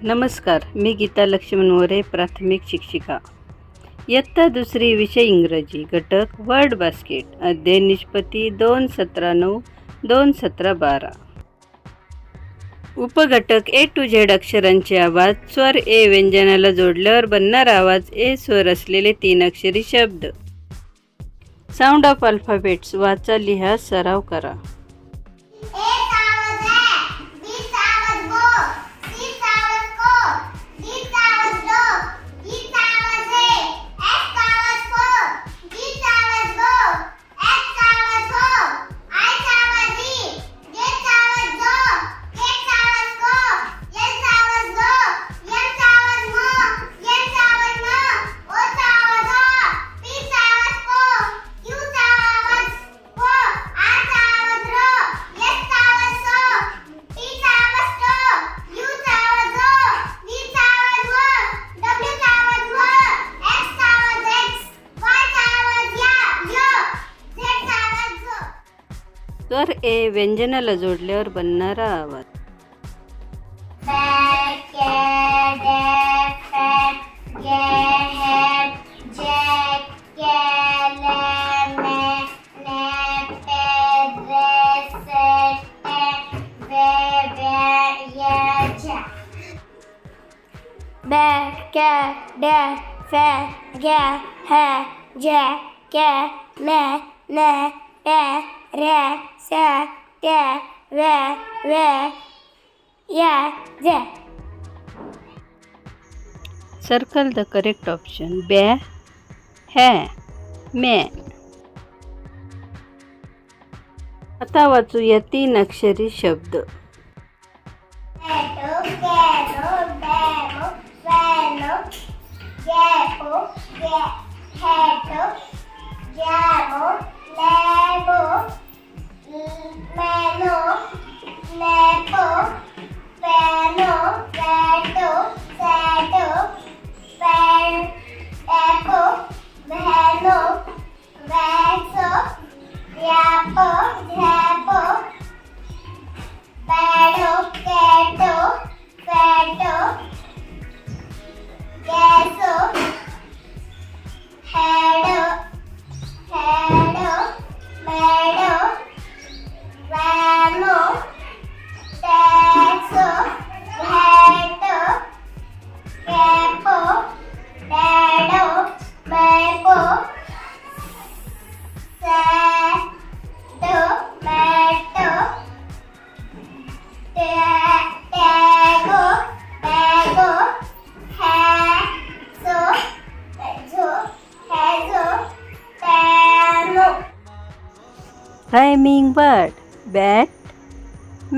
नमस्कार, मी गीता लक्ष्मण मोरे, प्राथमिक शिक्षिका. इयत्ता दुसरी, विषय इंग्रजी, घटक वर्ड बास्केट, अध्याय निष्पत्ती 2.17.9, 2.17.12. उपघटक ए टू झेड अक्षरांचे आवाज. स्वर ए व्यंजनाला जोडल्यावर बनणारा आवाज. ए स्वर असलेले 3 अक्षरी शब्द. Sound of alphabets. वाचा, लिहा, सराव करा. स्वर ए व्यंजनाला जोडल्यावर बनणारा आवाज. Circle the correct option. Be, है, मैं. आता वाचूया 3 अक्षरी शब्द. Rhyming word. Bat,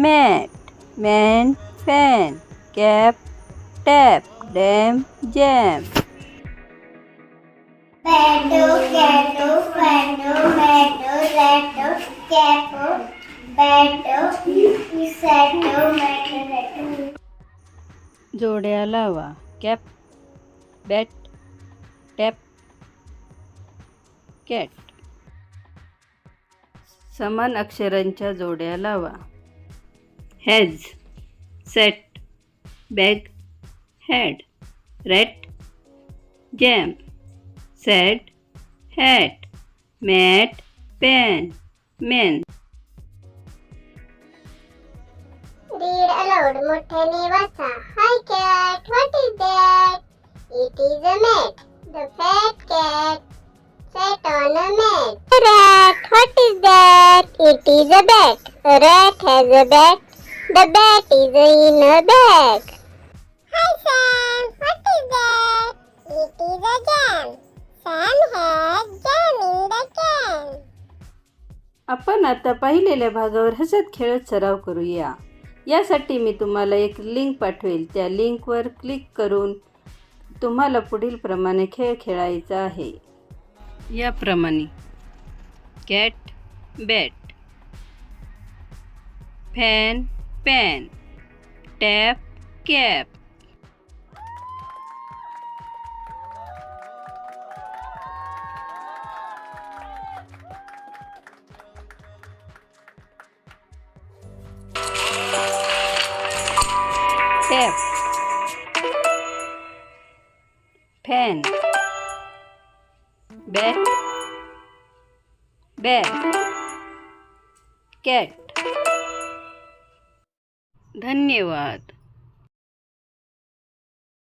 mat, man, fan, cap, tap, dam, jam. Batu, catu, fatu, matu, latu, capu, batu, satu, matu, latu. जोड्या लावा. Cap, bat, tap, cat. समान अक्षरांच्या जोड्या लावा. Has, set, bag, had, rat, jam, sat, hat, mat, pan, man. Read aloud. मोठ्याने वाचा. Hi cat, what is that? It is a mat. The fat cat sat on a mat. Rat, what is that? It is a bat. A rat has a bat. The bat is in a bag. Hi Sam, what is that? It is a jam. Sam has jam in the can. आपण आता पाहिलेल्या भागावर हसत खेळत सराव करूया. यासाठी मी तुम्हाला एक लिंक पाठवेल. त्या लिंकवर क्लिक करून तुम्हाला पुढील प्रमाणे खेळ खेळायचा आहे. याप्रमाणे: cat, bat, fan, pan, tap, cap. Tap, fan, bat, bag, cat. धन्यवाद.